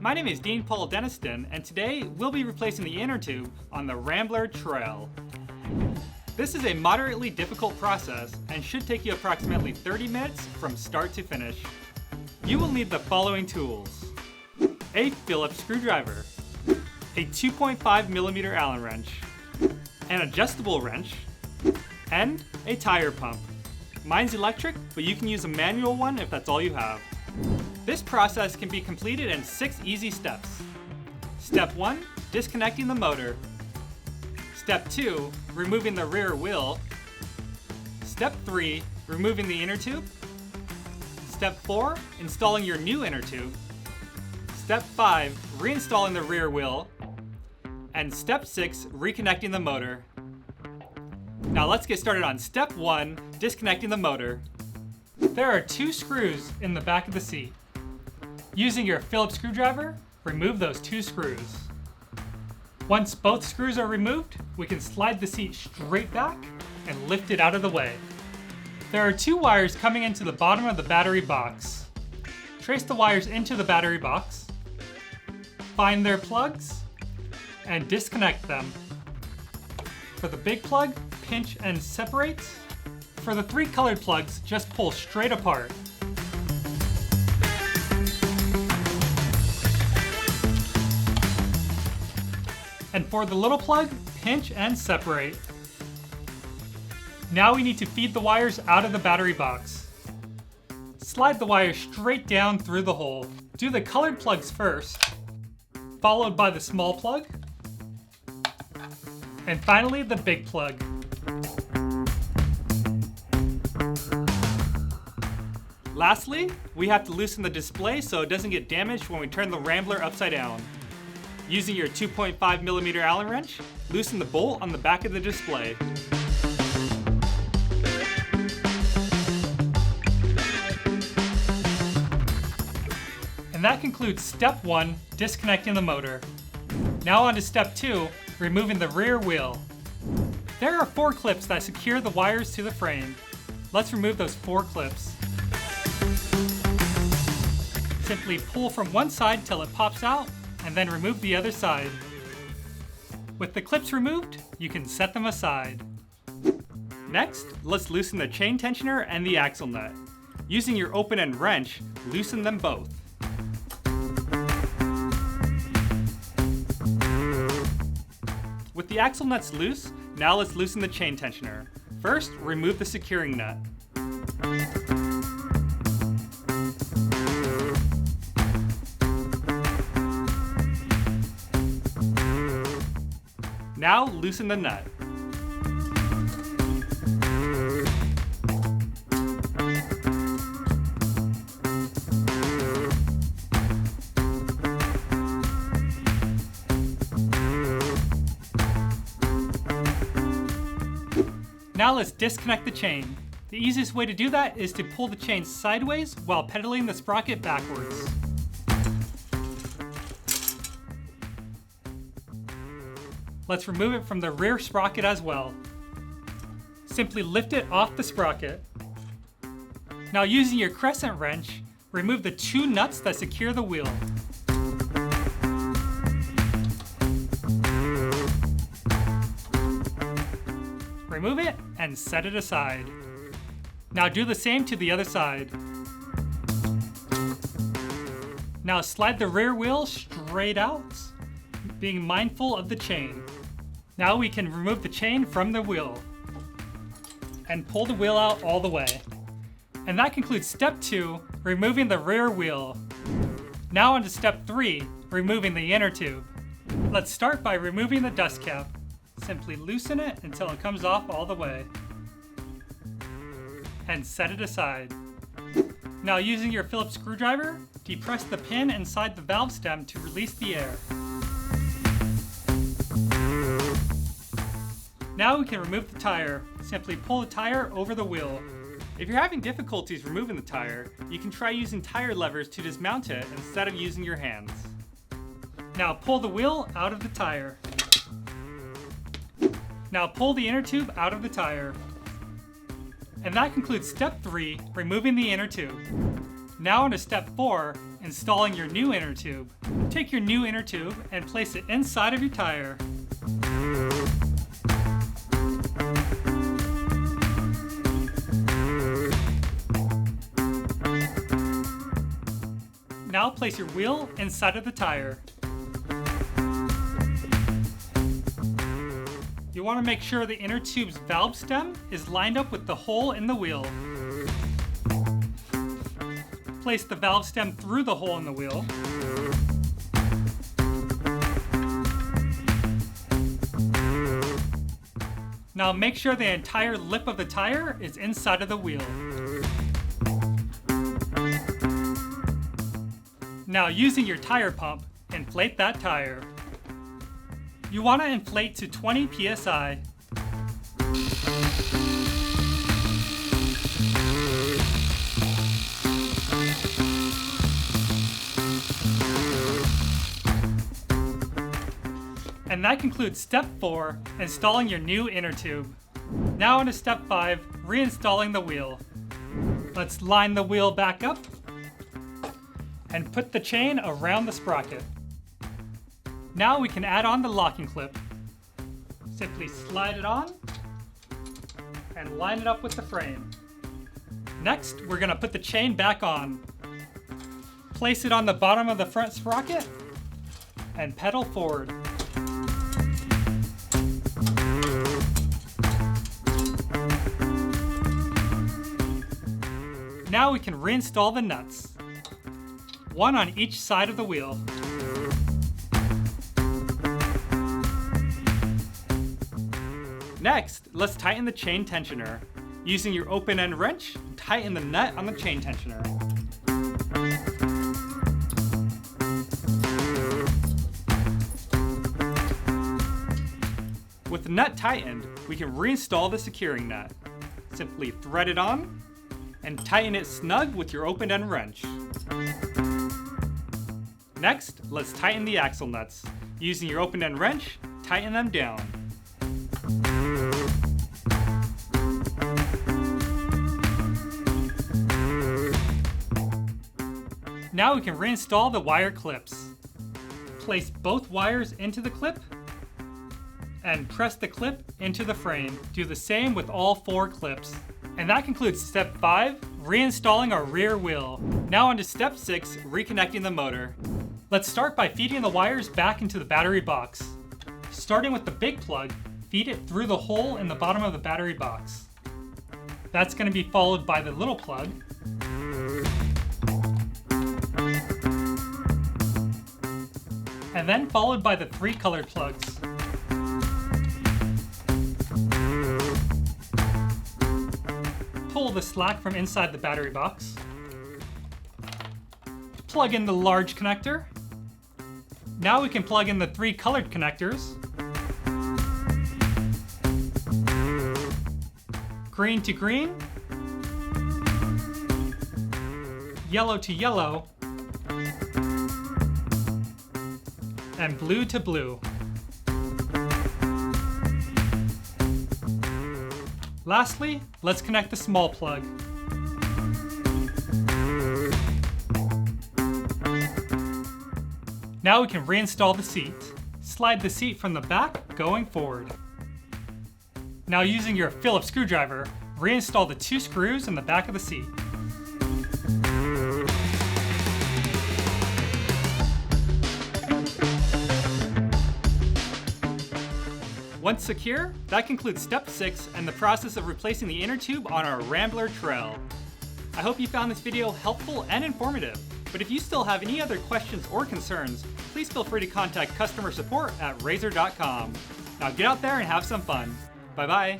My name is Dean Paul Deniston, and today we'll be replacing the inner tube on the Rambler TRL. This is a moderately difficult process and should take you approximately 30 minutes from start to finish. You will need the following tools: a Phillips screwdriver, a 2.5mm Allen wrench, an adjustable wrench, and a tire pump. Mine's electric, but you can use a manual one if that's all you have. This process can be completed in 6 easy steps. Step 1, disconnecting the motor. Step 2, removing the rear wheel. Step 3, removing the inner tube. Step 4, installing your new inner tube. Step 5, reinstalling the rear wheel. And Step 6, reconnecting the motor. Now let's get started on Step 1, disconnecting the motor. There are 2 screws in the back of the seat. Using your Phillips screwdriver, remove those 2 screws. Once both screws are removed, we can slide the seat straight back and lift it out of the way. There are 2 wires coming into the bottom of the battery box. Trace the wires into the battery box, find their plugs, and disconnect them. For the big plug, pinch and separate. For the 3 colored plugs, just pull straight apart. And for the little plug, pinch and separate. Now we need to feed the wires out of the battery box. Slide the wires straight down through the hole. Do the colored plugs first, followed by the small plug, and finally the big plug. Lastly, we have to loosen the display so it doesn't get damaged when we turn the Rambler upside down. Using your 2.5mm Allen wrench, loosen the bolt on the back of the display. And that concludes Step 1, disconnecting the motor. Now on to Step 2, removing the rear wheel. There are 4 clips that secure the wires to the frame. Let's remove those 4 clips. Simply pull from one side till it pops out, and then remove the other side. With the clips removed, you can set them aside. Next, let's loosen the chain tensioner and the axle nut. Using your open end wrench, loosen them both. With the axle nuts loose, now let's loosen the chain tensioner. First, remove the securing nut. Now loosen the nut. Now let's disconnect the chain. The easiest way to do that is to pull the chain sideways while pedaling the sprocket backwards. Let's remove it from the rear sprocket as well. Simply lift it off the sprocket. Now using your crescent wrench, remove the 2 nuts that secure the wheel. Remove it and set it aside. Now do the same to the other side. Now slide the rear wheel straight out, being mindful of the chain. Now we can remove the chain from the wheel and pull the wheel out all the way. And that concludes Step 2, removing the rear wheel. Now on to Step 3, removing the inner tube. Let's start by removing the dust cap. Simply loosen it until it comes off all the way. And set it aside. Now using your Phillips screwdriver, depress the pin inside the valve stem to release the air. Now we can remove the tire. Simply pull the tire over the wheel. If you're having difficulties removing the tire, you can try using tire levers to dismount it instead of using your hands. Now pull the wheel out of the tire. Now pull the inner tube out of the tire. And that concludes Step 3, removing the inner tube. Now on to step 4, installing your new inner tube. Take your new inner tube and place it inside of your tire. Now place your wheel inside of the tire. You want to make sure the inner tube's valve stem is lined up with the hole in the wheel. Place the valve stem through the hole in the wheel. Now make sure the entire lip of the tire is inside of the wheel. Now using your tire pump, inflate that tire. You want to inflate to 20 psi. And that concludes step 4, installing your new inner tube. Now on to step 5, reinstalling the wheel. Let's line the wheel back up and put the chain around the sprocket. Now we can add on the locking clip. Simply slide it on and line it up with the frame. Next, we're gonna put the chain back on. Place it on the bottom of the front sprocket and pedal forward. Now we can reinstall the nuts, one on each side of the wheel. Next, let's tighten the chain tensioner. Using your open end wrench, tighten the nut on the chain tensioner. With the nut tightened, we can reinstall the securing nut. Simply thread it on and tighten it snug with your open end wrench. Next, let's tighten the axle nuts. Using your open end wrench, tighten them down. Now we can reinstall the wire clips. Place both wires into the clip and press the clip into the frame. Do the same with all 4 clips. And that concludes step 5, reinstalling our rear wheel. Now on to step 6, reconnecting the motor. Let's start by feeding the wires back into the battery box. Starting with the big plug, feed it through the hole in the bottom of the battery box. That's going to be followed by the little plug. And then followed by the 3 colored plugs. Pull the slack from inside the battery box. Plug in the large connector. Now we can plug in the 3 colored connectors. Green to green. Yellow to yellow. And blue to blue. Lastly, let's connect the small plug. Now we can reinstall the seat. Slide the seat from the back going forward. Now using your Phillips screwdriver, reinstall the 2 screws in the back of the seat. Once secure, that concludes step 6 and the process of replacing the inner tube on our Rambler TRL. I hope you found this video helpful and informative, but if you still have any other questions or concerns, please feel free to contact customer support at razor.com. Now get out there and have some fun. Bye-bye.